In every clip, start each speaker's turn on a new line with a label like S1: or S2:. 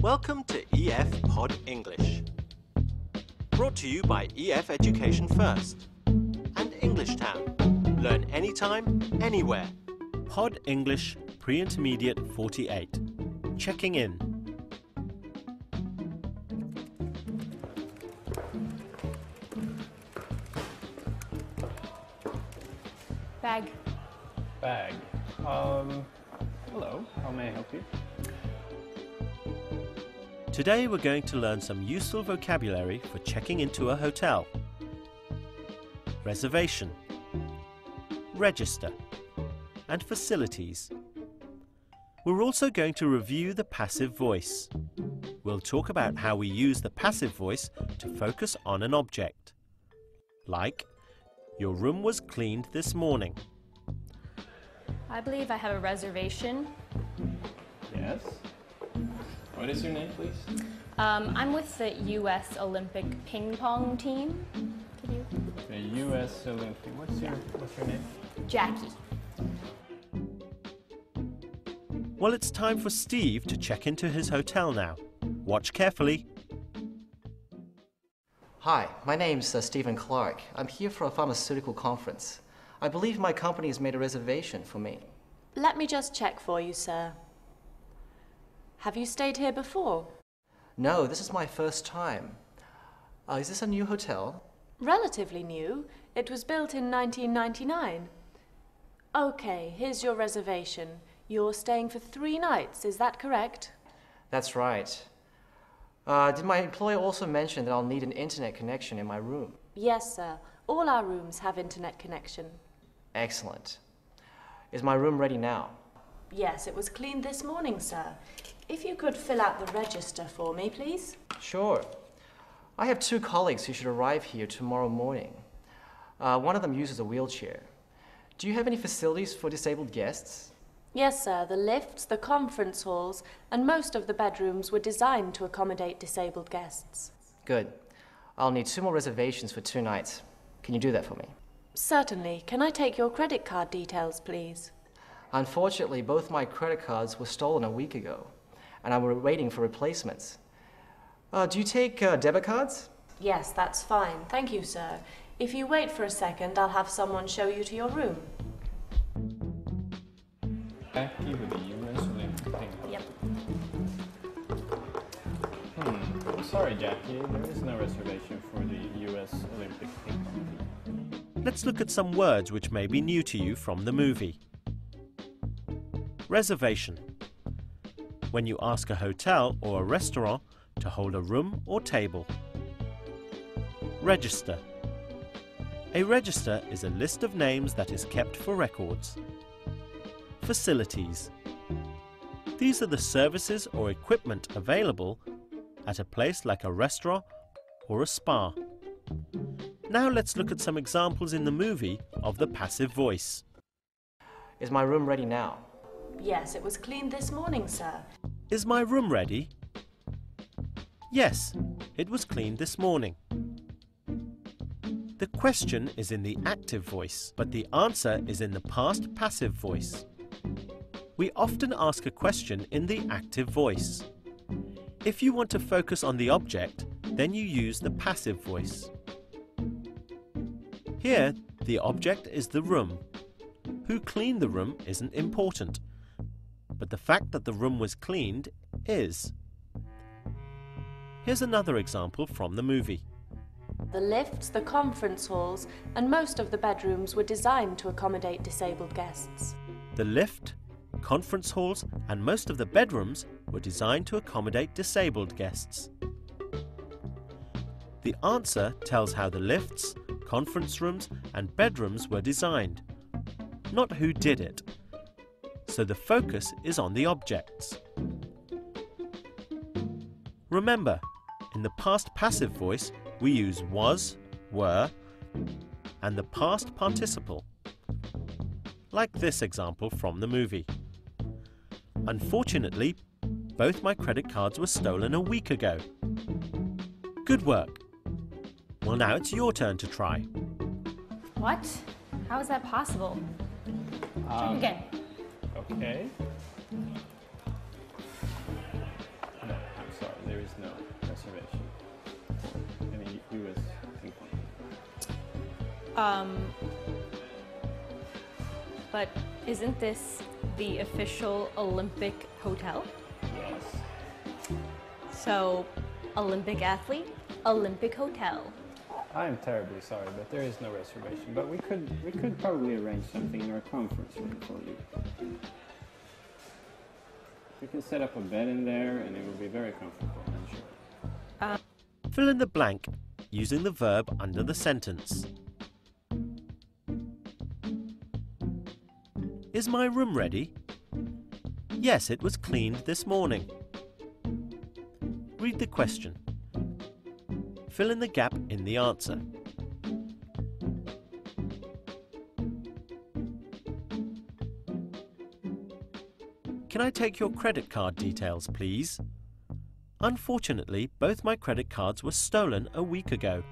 S1: Welcome to EF Pod English. Brought to you by EF Education First and English Town. Learn anytime, anywhere. Pod English Pre-Intermediate 48. Checking in.
S2: Bag.
S3: Bag. Hello, how may I help you?
S1: Today we're going to learn some useful vocabulary for checking into a hotel. Reservation, register, and facilities. We're also going to review the passive voice. We'll talk about how we use the passive voice to focus on an object. Like, your room was cleaned this morning.
S2: I believe I have a reservation.
S3: Yes. What is your name, please?
S2: I'm with the U.S. Olympic ping pong team. Could you?
S3: The U.S. Olympic. What's your name?
S2: Jackie.
S1: Well, it's time for Steve to check into his hotel now. Watch carefully.
S4: Hi, my name's Stephen Clark. I'm here for a pharmaceutical conference. I believe my company has made a reservation for me.
S5: Let me just check for you, sir. Have you stayed here before?
S4: No, this is my first time. Is this a new hotel?
S5: Relatively new. It was built in 1999. Okay, here's your reservation. You're staying for 3 nights, is that correct?
S4: That's right. Did my employer also mention that I'll need an internet connection in my room?
S5: Yes, sir. All our rooms have internet connection.
S4: Excellent. Is my room ready now?
S5: Yes, it was cleaned this morning, sir. If you could fill out the register for me, please.
S4: Sure. I have 2 colleagues who should arrive here tomorrow morning. One of them uses a wheelchair. Do you have any facilities for disabled guests?
S5: Yes, sir. The lifts, the conference halls, and most of the bedrooms were designed to accommodate disabled guests.
S4: Good. I'll need 2 more reservations for 2 nights. Can you do that for me?
S5: Certainly. Can I take your credit card details, please?
S4: Unfortunately, both my credit cards were stolen a week ago, and I'm waiting for replacements. Do you take debit cards?
S5: Yes, that's fine. Thank you, sir. If you wait for a second, I'll have someone show you to your room.
S3: Jackie with the U.S. Olympic ping pong.
S5: Yep.
S3: I'm sorry, Jackie. There is no reservation for the U.S. Olympic ping pong team.
S1: Let's look at some words which may be new to you from the movie. Reservation. When you ask a hotel or a restaurant to hold a room or table. Register. A register is a list of names that is kept for records. Facilities. These are the services or equipment available at a place like a restaurant or a spa. Now let's look at some examples in the movie of the passive voice.
S4: Is my room ready now?
S5: Yes, it was cleaned this morning, sir.
S1: Is my room ready? Yes, it was cleaned this morning. The question is in the active voice, but the answer is in the past passive voice. We often ask a question in the active voice. If you want to focus on the object, then you use the passive voice. Here, the object is the room. Who cleaned the room isn't important, but the fact that the room was cleaned is. Here's another example from the movie.
S5: The lifts, the conference halls, and most of the bedrooms were designed to accommodate disabled guests.
S1: The lift, conference halls, and most of the bedrooms were designed to accommodate disabled guests. The answer tells how the lifts, conference rooms, and bedrooms were designed, not who did it. So the focus is on the objects. Remember, in the past passive voice, we use was, were, and the past participle. Like this example from the movie. Unfortunately, both my credit cards were stolen a week ago. Good work. Well, now it's your turn to try.
S2: What? How is that possible? Check again.
S3: Okay. No, I'm reservation for any US ping pong.
S2: But isn't this the official Olympic hotel?
S3: Yes.
S2: So, Olympic athlete, Olympic hotel.
S3: I'm terribly sorry, but there is no reservation. But we could probably arrange something in our conference room for you. We can set up a bed in there, and it will be very comfortable, I'm sure.
S1: Fill in the blank using the verb under the sentence. Is my room ready? Yes, it was cleaned this morning. Read the question. Fill in the gap in the answer. Can I take your credit card details, please? Unfortunately, both my credit cards were stolen a week ago.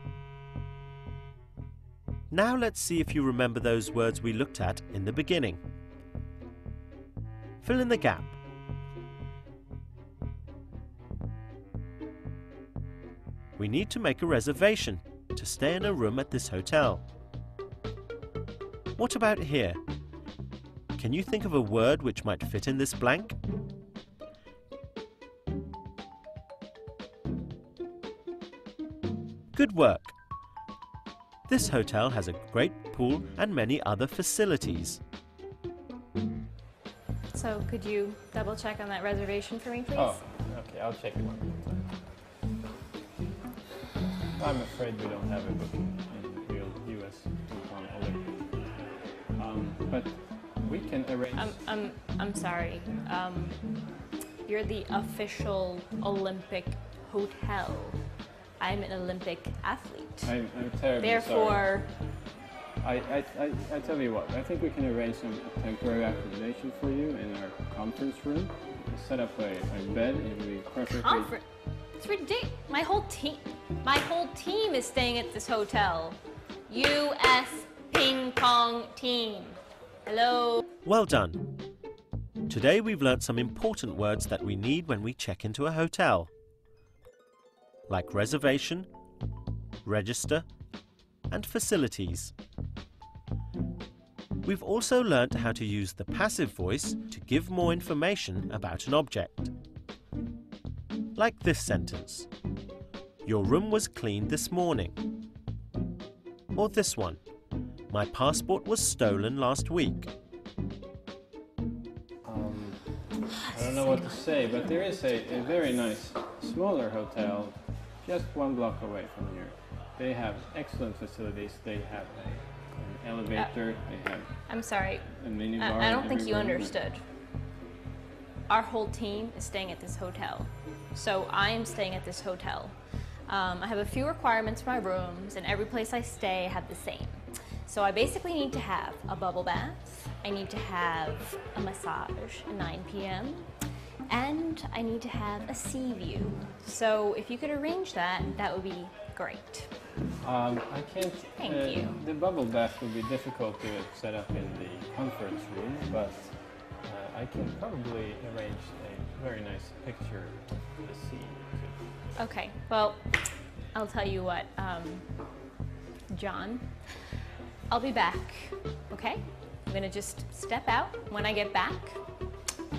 S1: Now let's see if you remember those words we looked at in the beginning. Fill in the gap. We need to make a reservation to stay in a room at this hotel. What about here? Can you think of a word which might fit in this blank? Good work! This hotel has a great pool and many other facilities.
S2: So, could you double check on that reservation for me, please?
S3: Oh, okay, I'll check it one more time. I'm afraid we don't have a booking in real US ping pong Olympic. But we can arrange.
S2: I'm sorry. You're the official Olympic hotel. I'm an Olympic athlete.
S3: I'm terribly
S2: Therefore,
S3: sorry. I tell you what, I think we can arrange some temporary accommodation for you in our conference room. Set up a bed, it will be perfectly...
S2: It's ridiculous. My whole team is staying at this hotel. US ping pong team. Hello.
S1: Well done! Today we've learnt some important words that we need when we check into a hotel, like reservation, register, and facilities. We've also learnt how to use the passive voice to give more information about an object. Like this sentence. Your room was cleaned this morning. Or this one. My passport was stolen last week.
S3: I don't know what to say, but there is a very nice, smaller hotel just 1 block away from here. They have excellent facilities. They have an elevator. They have
S2: I'm sorry.
S3: a minibar.
S2: I don't think you
S3: everywhere.
S2: understood. Our whole team is staying at this hotel. So I am staying at this hotel. I have a few requirements for my rooms, and every place I stay have the same. So I basically need to have a bubble bath, I need to have a massage at 9 p.m., and I need to have a sea view. So if you could arrange that, that would be great.
S3: I can't.
S2: Thank you.
S3: The bubble bath would be difficult to set up in the conference room, but I can probably arrange a very nice picture of the sea.
S2: Okay, well, I'll tell you what, John, I'll be back, okay? I'm gonna just step out. When I get back,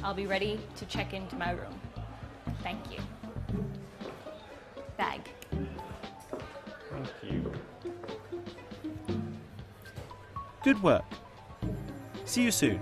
S2: I'll be ready to check into my room. Thank you. Bag.
S3: Thank you.
S1: Good work! See you soon!